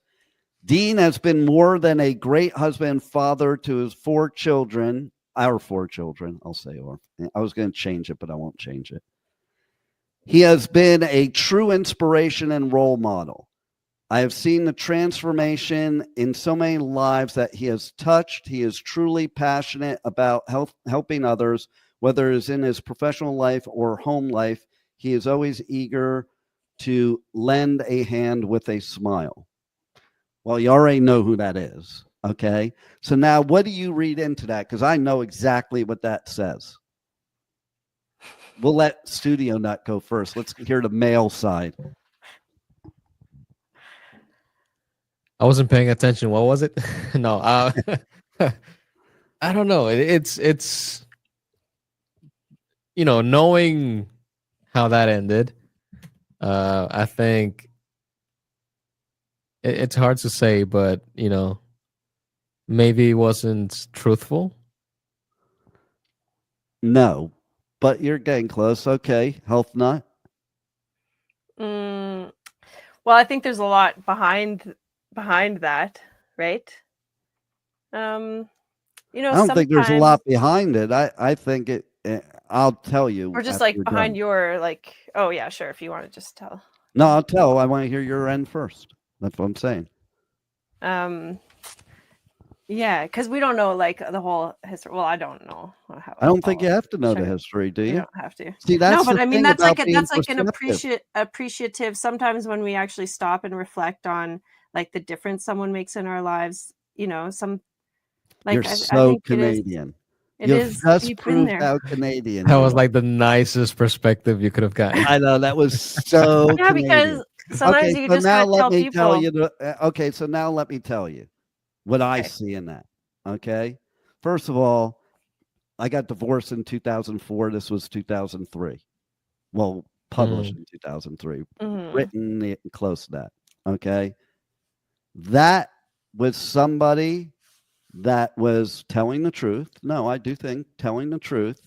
Dean has been more than a great husband and father to his 4 children, our 4 children, I'll say, or I was going to change it, but I won't change it. He has been a true inspiration and role model. I have seen the transformation in so many lives that he has touched. He is truly passionate about helping others, whether it is in his professional life or home life. He is always eager to lend a hand with a smile. Well, you already know who that is. Okay. So now what do you read into that? Because I know exactly what that says. We'll let Studio Nut go first. Let's hear the male side. I wasn't paying attention. What was it? No, I don't know. It's knowing how that ended. I think it's hard to say, but maybe it wasn't truthful. No, but you're getting close. Okay. Health Nut. Well, I think there's a lot behind that, right? I don't think there's a lot behind it. I think it. I'll tell you. Or just after like you're behind done. your like. Oh yeah, sure. If you want to just tell. No, I'll tell. I want to hear your end first. That's what I'm saying. Yeah, because we don't know like the whole history. Well, I don't know. I don't think you have to know the history, do you? You don't have to. See, that's no, but the I mean thing that's about like being that's like an perceptive. appreciative. Sometimes when we actually stop and reflect on like the difference someone makes in our lives, some like You're I so think Canadian. it You've is just deep in proved there. how Canadian That you was are. like the nicest perspective you could have gotten. I know that was so Yeah, Canadian. because sometimes Okay, you so just now gotta let tell me tell people. you. Okay, so now let me tell you what I Okay. see in that. Okay, first of all, I got divorced in 2004. This was 2003. Well, published in 2003, Mhm. written close to that. Okay, that was somebody that was telling the truth. No, I do think telling the truth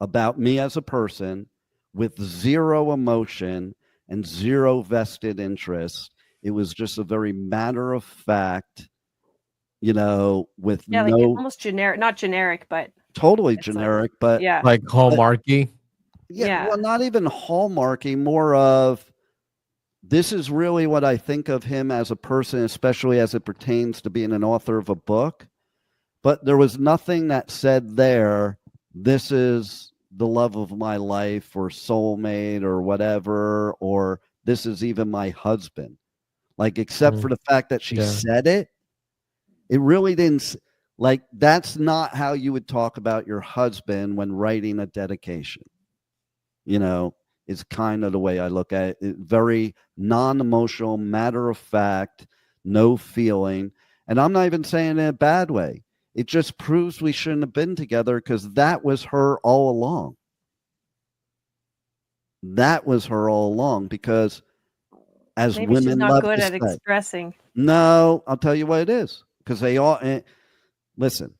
about me as a person with zero emotion and zero vested interest. It was just a very matter of fact, with Yeah, like no almost generic, not generic, but totally it's like generic, but yeah, Like Hallmarky. yeah, yeah. well, not even hallmarking, more of this is really what I think of him as a person, especially as it pertains to being an author of a book. But there was nothing that said there, this is the love of my life or soulmate or whatever, or this is even my husband. Like, except for the fact that she Yeah. said it, it really didn't. Like, that's not how you would talk about your husband when writing a dedication. Is kind of the way I look at it. Very non-emotional, matter of fact, no feeling. And I'm not even saying in a bad way. It just proves we shouldn't have been together because that was her all along. That was her all along because as Maybe she's women not love good to at say, expressing. no, I'll tell you what it is. Because they all, listen,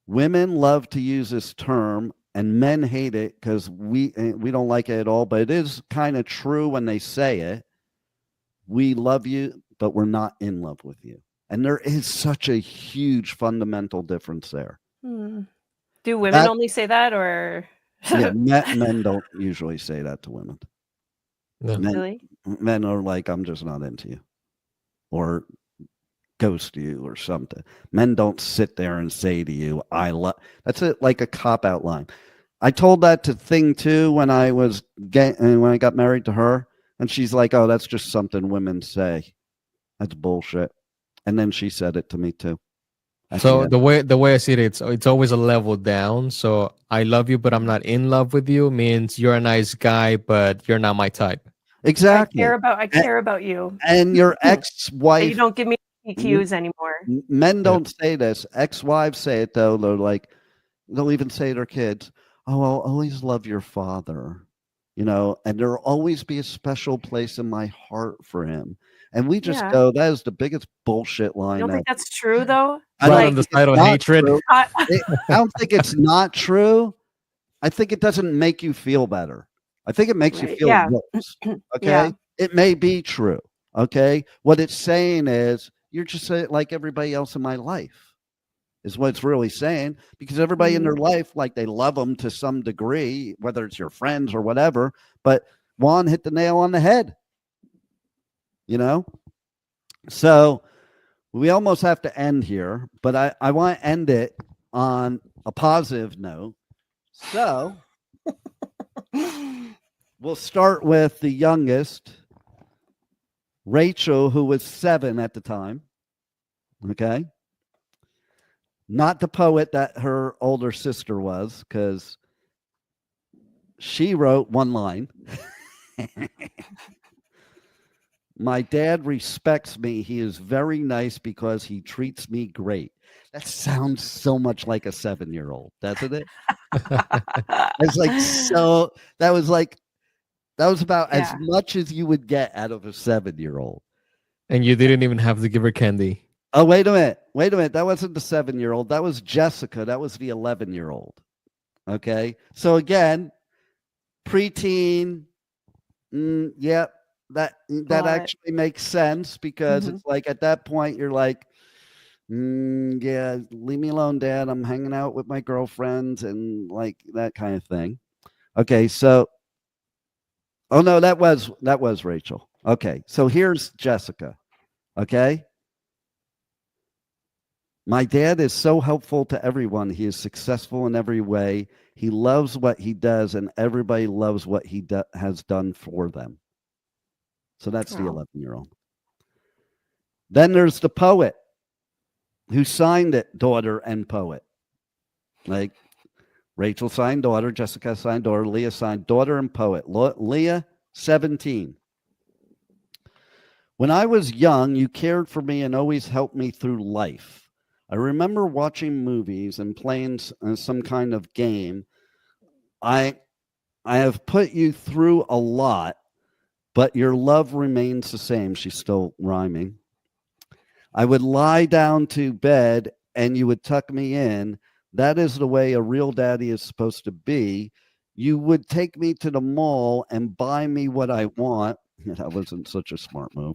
women love to use this term and men hate it because we don't like it at all, but it is kind of true when they say it. We love you, but we're not in love with you. And there is such a huge fundamental difference there. Do women only say that, or yeah, men don't usually say that to women. No. really? Men are like, I'm just not into you, or ghost you, or something. Men don't sit there and say to you, I love. That's it, like a cop out line. I told that to Thing too when I got married to her, and she's like, "Oh, that's just something women say. That's bullshit." And then she said it to me too. So the way I see it, it's always a level down. So I love you, but I'm not in love with you means you're a nice guy, but you're not my type. Exactly. I care about you. And your ex-wife. You don't give me cues anymore. Men don't say this. Ex-wives say it though. They're like, they'll even say to their kids, "Oh, I'll always love your father," and there'll always be a special place in my heart for him. And we just go, that is the biggest bullshit line. You don't think that's true though? I Right don't on the think side it's of not hatred. true. I don't think it's not true. I think it doesn't make you feel better. I think it makes you feel worse. Okay. Yeah. It may be true. Okay. What it's saying is you're just like everybody else in my life, is what it's really saying, because everybody in their life, like, they love them to some degree, whether it's your friends or whatever. But Juan hit the nail on the head, So we almost have to end here, but I want to end it on a positive note. So we'll start with the youngest. Rachel, who was 7 at the time, okay? Not the poet that her older sister was, because she wrote one line. My dad respects me. He is very nice because he treats me great. That sounds so much like a 7-year-old, doesn't it? It's like, so that was about as much as you would get out of a 7-year-old. And you didn't even have to give her candy. Oh, wait a minute. That wasn't the 7-year-old. That was Jessica. That was the 11-year-old. Okay. So again, preteen. Yep. That actually makes sense, because it's like at that point you're like, yeah, leave me alone, Dad. I'm hanging out with my girlfriends and like that kind of thing. Okay. So, oh no, that was Rachel. Okay. So here's Jessica. Okay. My dad is so helpful to everyone. He is successful in every way. He loves what he does, and everybody loves what he has done for them. So that's the 11-year-old. Then there's the poet who signed it, daughter and poet. Like Rachel signed daughter, Jessica signed daughter, Leah signed daughter and poet. Leah, 17. When I was young, you cared for me and always helped me through life. I remember watching movies and playing some kind of game. I have put you through a lot, but your love remains the same. She's still rhyming. I would lie down to bed and you would tuck me in. That is the way a real daddy is supposed to be. You would take me to the mall and buy me what I want. That wasn't such a smart move.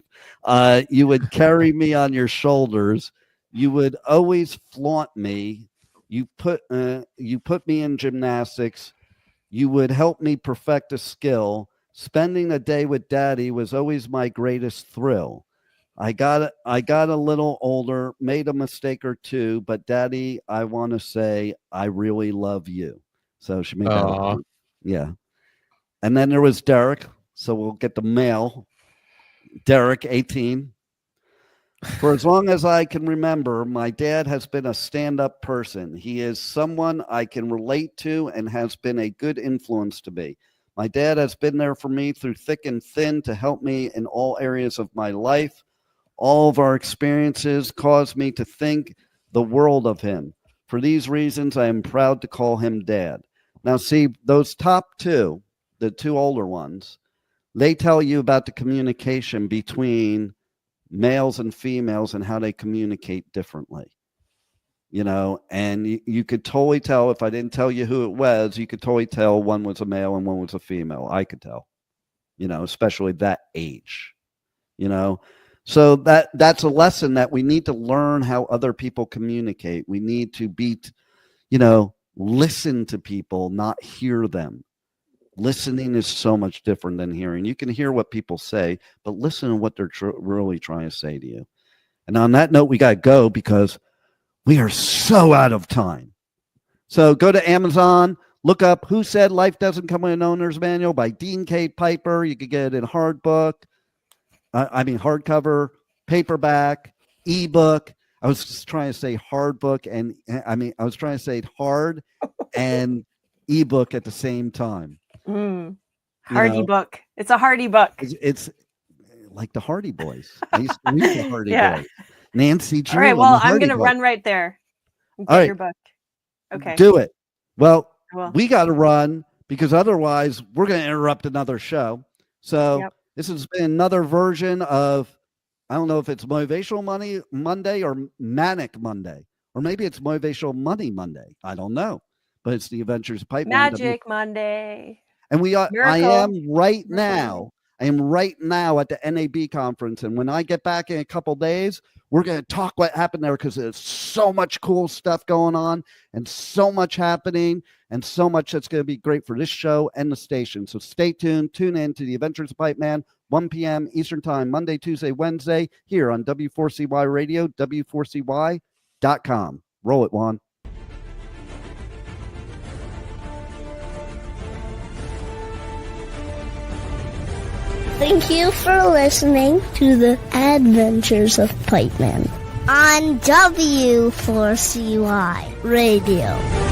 You would carry me on your shoulders. You would always flaunt me. You put me in gymnastics. You would help me perfect a skill. Spending a day with Daddy was always my greatest thrill. I got a little older, made a mistake or two, but Daddy, I want to say I really love you. So she made that. Yeah. And then there was Derek. So we'll get the male. Derek, 18. For as long as I can remember, my dad has been a stand-up person. He is someone I can relate to and has been a good influence to me. My dad has been there for me through thick and thin to help me in all areas of my life. All of our experiences caused me to think the world of him. For these reasons, I am proud to call him Dad. Now, see, those top two, the two older ones, they tell you about the communication between males and females and how they communicate differently, and you could totally tell. If I didn't tell you who it was, you could totally tell one was a male and one was a female. I could tell, especially that age, so that's a lesson that we need to learn how other people communicate. We need to listen to people, not hear them. Listening is so much different than hearing. You can hear what people say, but listen to what they're really trying to say to you. And on that note, we got to go because we are so out of time. So go to Amazon, look up Who Said Life Doesn't Come with an Owner's Manual by Dean K. Piper. You could get it in hardcover, paperback, ebook. I was just trying to say hard book, and I was trying to say hard and ebook at the same time. Hardy book. It's a Hardy book. It's like the Hardy Boys. I used to read the Hardy Boys. Nancy Drew. All right. Well, I'm going to run right there and get your book. Okay. Do it. Well, we got to run because otherwise we're going to interrupt another show. So this has been another version of, I don't know if it's Motivational Monday or Manic Monday, or maybe it's Motivational Money Monday. I don't know, but it's the Adventures of Pipeman. Magic Monday. And I am right now at the NAB conference. And when I get back in a couple days, we're going to talk what happened there because there's so much cool stuff going on and so much happening and so much that's going to be great for this show and the station. So stay tuned. Tune in to the Adventures of Pipeman, 1 p.m. Eastern Time, Monday, Tuesday, Wednesday, here on W4CY Radio, W4CY.com. Roll it, Juan. Thank you for listening to the Adventures of Pipeman on W4CY Radio.